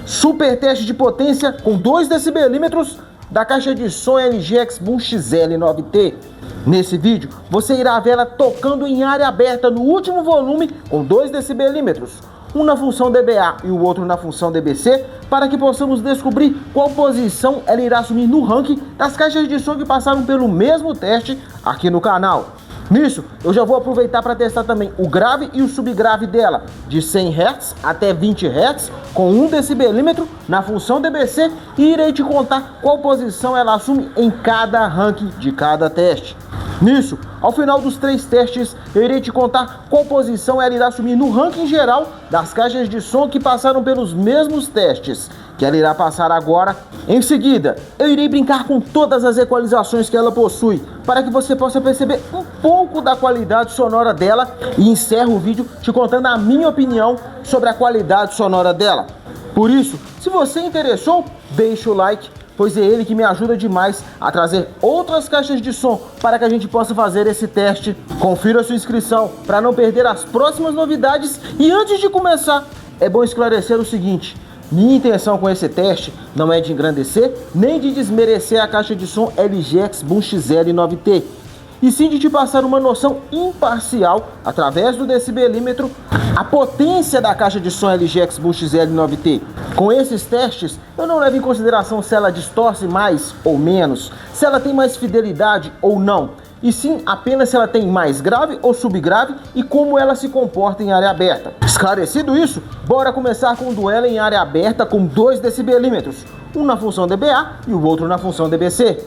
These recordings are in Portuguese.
Super teste de potência com 2 decibelímetros da caixa de som LG X-Boom XL9T. Nesse vídeo, você irá ver ela tocando em área aberta no último volume com 2 decibelímetros, um na função dBA e o outro na função dBc, para que possamos descobrir qual posição ela irá assumir no ranking das caixas de som que passaram pelo mesmo teste aqui no canal. Nisso, eu já vou aproveitar para testar também o grave e o subgrave dela, de 100 Hz até 20 Hz, com 1 decibelímetro na função dBc, e irei te contar qual posição ela assume em cada ranking de cada teste. Nisso, ao final dos 3 testes, eu irei te contar qual posição ela irá assumir no ranking geral das caixas de som que passaram pelos mesmos testes, que ela irá passar agora. Em seguida, eu irei brincar com todas as equalizações que ela possui, para que você possa perceber um pouco da qualidade sonora dela, e encerro o vídeo te contando a minha opinião sobre a qualidade sonora dela. Por isso, se você interessou, deixa o like, pois é ele que me ajuda demais a trazer outras caixas de som para que a gente possa fazer esse teste. Confira sua inscrição para não perder as próximas novidades. E antes de começar, é bom esclarecer o seguinte: minha intenção com esse teste não é de engrandecer nem de desmerecer a caixa de som LG X-Boom XL9T, e sim de te passar uma noção imparcial, através do decibelímetro, a potência da caixa de som LG X-Boom XL9T. Com esses testes, eu não levo em consideração se ela distorce mais ou menos, se ela tem mais fidelidade ou não, e sim apenas se ela tem mais grave ou subgrave e como ela se comporta em área aberta. Esclarecido isso, bora começar com um duelo em área aberta com 2 decibelímetros, um na função dBA e o outro na função dBc.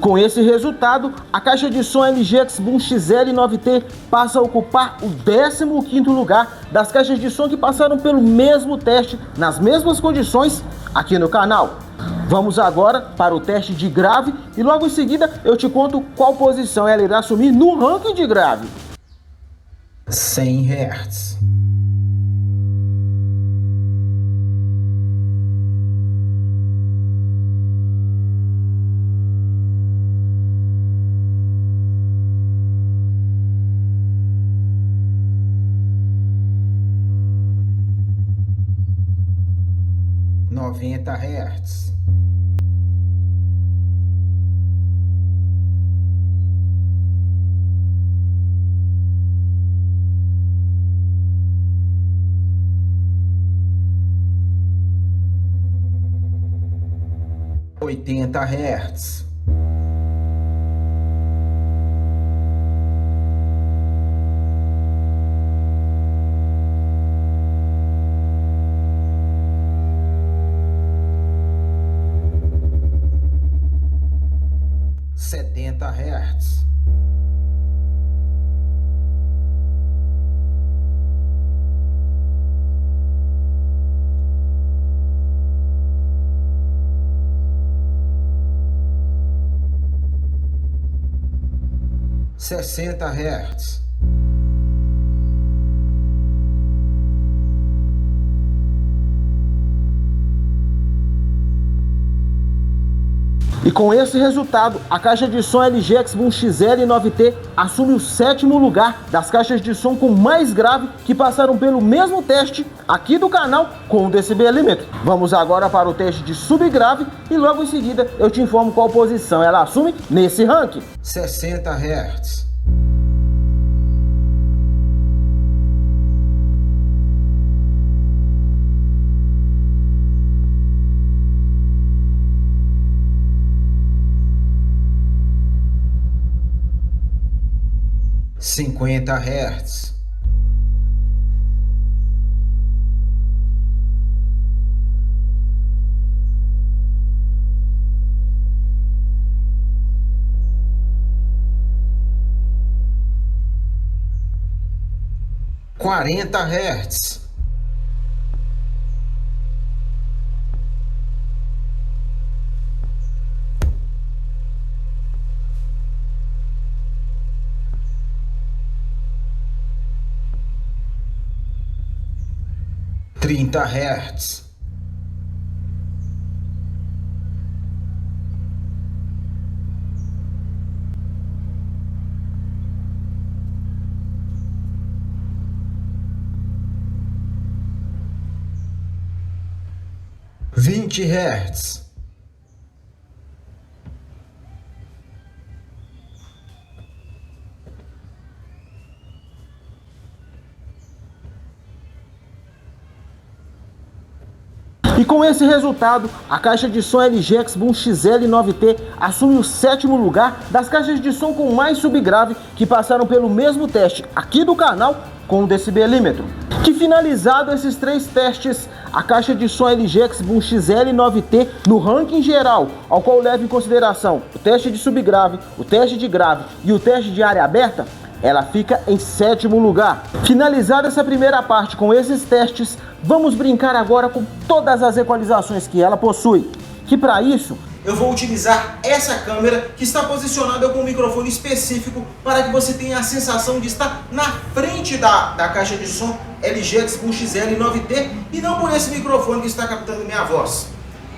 com esse resultado, a caixa de som LG X Boom XL9T passa a ocupar o 15º lugar das caixas de som que passaram pelo mesmo teste, nas mesmas condições, aqui no canal. Vamos agora para o teste de grave e logo em seguida eu te conto qual posição ela irá assumir no ranking de grave. 100 Hz. Noventa Hz. Oitenta Hz. Setenta Hz. Sessenta Hz. E com esse resultado, a caixa de som LG X Boom XL9T assume o 7º lugar das caixas de som com mais grave que passaram pelo mesmo teste aqui do canal com o decibelímetro. Vamos agora para o teste de subgrave e logo em seguida eu te informo qual posição ela assume nesse ranking. 60 Hz. Cinquenta Hz. Quarenta Hz. Trinta Hz. Vinte Hz. E com esse resultado, a caixa de som LG X Boom XL9T assume o 7º lugar das caixas de som com mais subgrave que passaram pelo mesmo teste aqui do canal com o decibelímetro. Que finalizado esses 3 testes, a caixa de som LG X Boom XL9T no ranking geral, ao qual leva em consideração o teste de subgrave, o teste de grave e o teste de área aberta, ela fica em 7º lugar. Finalizada essa primeira parte com esses testes, vamos brincar agora com todas as equalizações que ela possui. Que para isso, eu vou utilizar essa câmera que está posicionada com um microfone específico para que você tenha a sensação de estar na frente da caixa de som LG X Boom XL9T e não por esse microfone que está captando minha voz.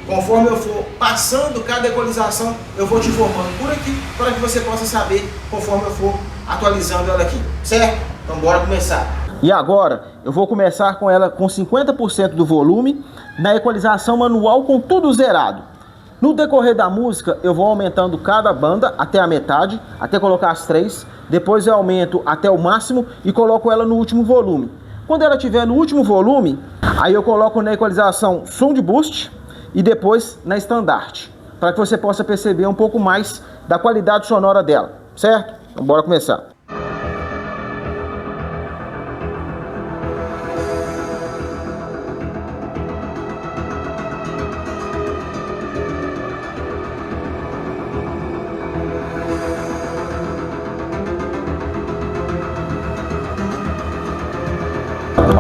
Conforme eu for passando cada equalização, eu vou te informando por aqui para que você possa saber conforme eu for atualizando ela aqui, certo? Então bora começar. E agora eu vou começar com ela com 50% do volume, na equalização manual com tudo zerado. No decorrer da música eu vou aumentando cada banda até a metade, até colocar as 3, depois eu aumento até o máximo e coloco ela no último volume. Quando ela estiver no último volume, aí eu coloco na equalização som de boost e depois na estandarte, para que você possa perceber um pouco mais da qualidade sonora dela, certo? Então bora começar.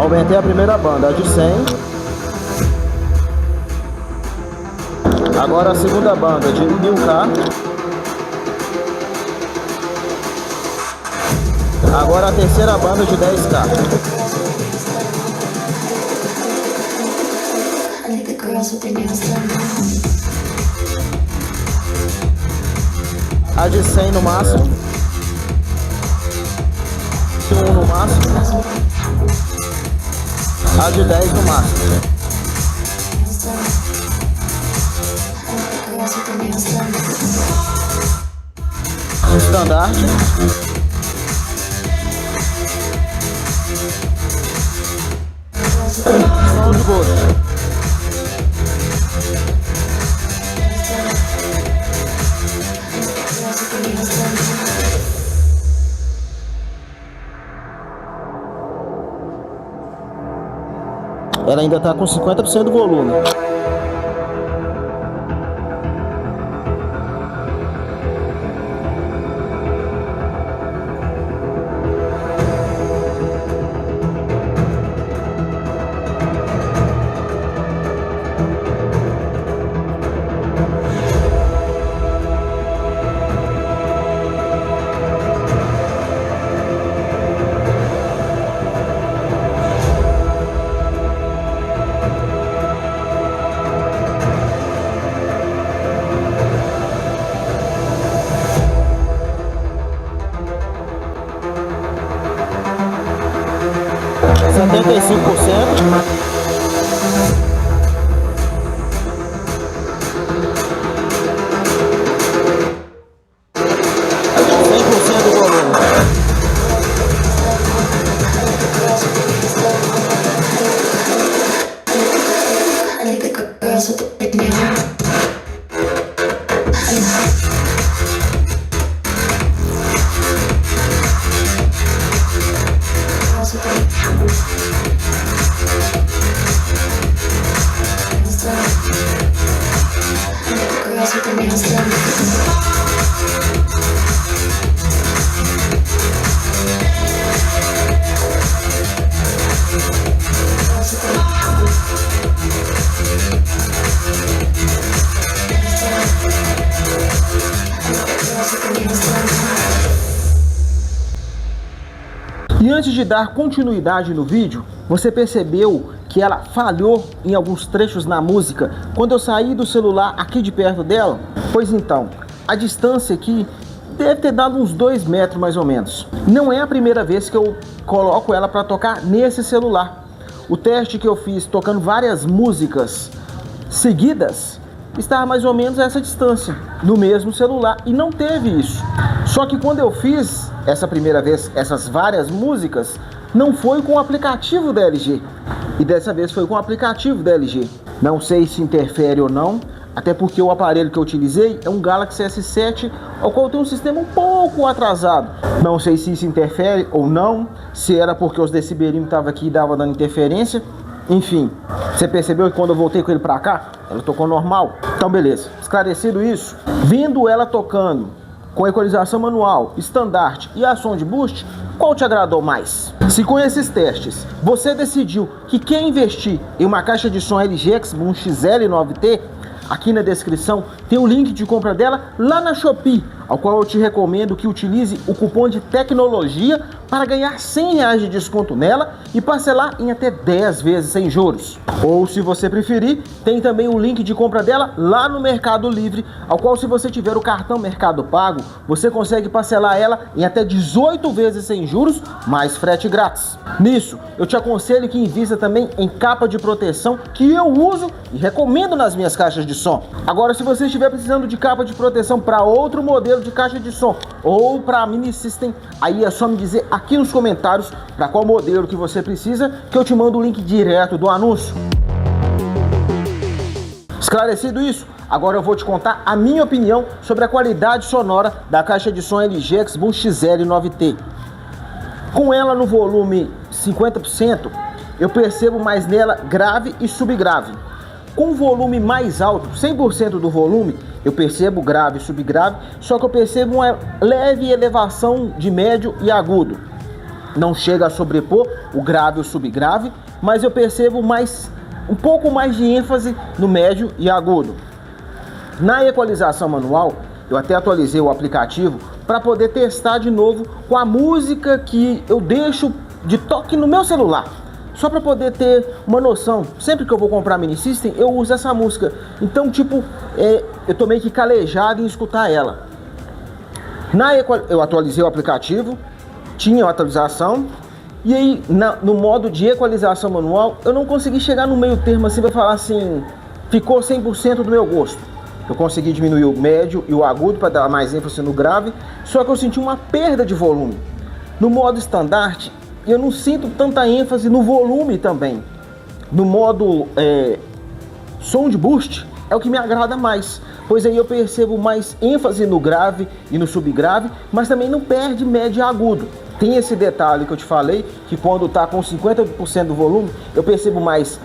Aumentei a primeira banda, a de 100. Agora a segunda banda de 1000K. Agora a terceira banda de 10K. A de 100 no máximo. 1 no máximo. A de 10 no máximo. Estandarte. Som de gosto. Ela ainda está com 50% do volume. Setenta e 5%. Do volume. E antes de dar continuidade no vídeo, você percebeu que ela falhou em alguns trechos na música quando eu saí do celular aqui de perto dela? Pois então, a distância aqui deve ter dado uns 2 metros mais ou menos. Não é a primeira vez que eu coloco ela para tocar nesse celular. O teste que eu fiz tocando várias músicas seguidas estava mais ou menos a essa distância, no mesmo celular, e não teve isso. Só que quando eu fiz essa primeira vez, essas várias músicas, não foi com o aplicativo da LG. E dessa vez foi com o aplicativo da LG. Não sei se interfere ou não, até porque o aparelho que eu utilizei é um Galaxy S7, ao qual tem um sistema um pouco atrasado. Não sei se isso interfere ou não, se era porque os decibelímetros estavam aqui e dava dando interferência. Enfim, você percebeu que quando eu voltei com ele pra cá, ela tocou normal? Então beleza, esclarecido isso, vendo ela tocando com equalização manual, estandarte e a som de boost, qual te agradou mais? Se com esses testes você decidiu que quer investir em uma caixa de som LG X-Boom XL9T, aqui na descrição tem o link de compra dela lá na Shopee, ao qual eu te recomendo que utilize o cupom de tecnologia para ganhar R$100 de desconto nela e parcelar em até 10 vezes sem juros. Ou se você preferir, tem também o link de compra dela lá no Mercado Livre, ao qual se você tiver o cartão Mercado Pago, você consegue parcelar ela em até 18 vezes sem juros, mais frete grátis. Nisso, eu te aconselho que invista também em capa de proteção que eu uso e recomendo nas minhas caixas de som. Agora, se você estiver precisando de capa de proteção para outro modelo de caixa de som ou para mini system, aí é só me dizer aqui nos comentários para qual modelo que você precisa, que eu te mando o link direto do anúncio. Esclarecido isso, agora eu vou te contar a minha opinião sobre a qualidade sonora da caixa de som LG X-Boom XL9T. Com ela no volume 50%, eu percebo mais nela grave e subgrave. Com o volume mais alto, 100% do volume, eu percebo grave e subgrave, só que eu percebo uma leve elevação de médio e agudo. não chega a sobrepor o grave e o subgrave, mas eu percebo um pouco mais de ênfase no médio e agudo. Na equalização manual, eu até atualizei o aplicativo para poder testar de novo com a música que eu deixo de toque no meu celular. Só para poder ter uma noção, sempre que eu vou comprar mini system, eu uso essa música. Então, tipo, eu tô meio que calejado em escutar ela. Eu atualizei o aplicativo, tinha a atualização, e aí no modo de equalização manual, eu não consegui chegar no meio termo assim para falar assim, ficou 100% do meu gosto. Eu consegui diminuir o médio e o agudo para dar mais ênfase no grave, só que eu senti uma perda de volume. No modo standard, eu não sinto tanta ênfase no volume também. No modo Sound Boost é o que me agrada mais, pois aí eu percebo mais ênfase no grave e no subgrave, mas também não perde médio e agudo. Tem esse detalhe que eu te falei, que quando tá com 50% do volume, eu percebo mais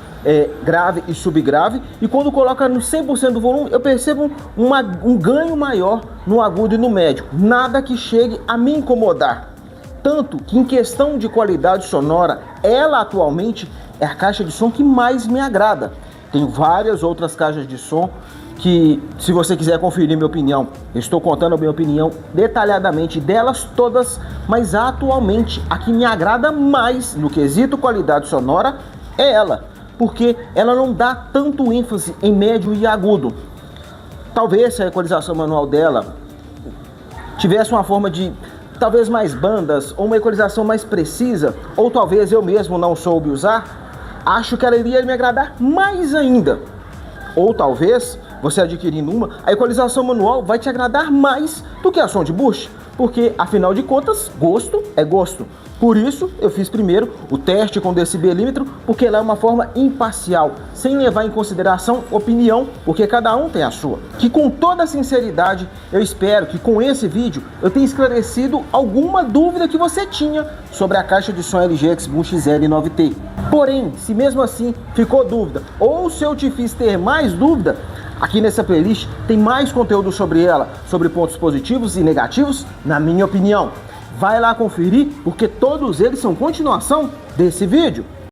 grave e subgrave, e quando coloca no 100% do volume, eu percebo um ganho maior no agudo e no médio. Nada que chegue a me incomodar. Tanto que em questão de qualidade sonora, ela atualmente é a caixa de som que mais me agrada. Tem várias outras caixas de som que, se você quiser conferir minha opinião, eu estou contando a minha opinião detalhadamente delas todas, mas atualmente a que me agrada mais no quesito qualidade sonora é ela, porque ela não dá tanto ênfase em médio e agudo. Talvez se a equalização manual dela tivesse uma forma de talvez mais bandas ou uma equalização mais precisa, ou talvez eu mesmo não soube usar, acho que ela iria me agradar mais ainda. Ou talvez você adquirindo uma, a equalização manual vai te agradar mais do que a Sound Boost, porque afinal de contas, gosto é gosto. Por isso, eu fiz primeiro o teste com decibelímetro, porque ela é uma forma imparcial, sem levar em consideração opinião, porque cada um tem a sua. Que com toda sinceridade, eu espero que com esse vídeo eu tenha esclarecido alguma dúvida que você tinha sobre a caixa de som LG X-Boom XL9T. Porém, se mesmo assim ficou dúvida, ou se eu te fiz ter mais dúvida, aqui nessa playlist tem mais conteúdo sobre ela, sobre pontos positivos e negativos, na minha opinião. Vai lá conferir, porque todos eles são continuação desse vídeo.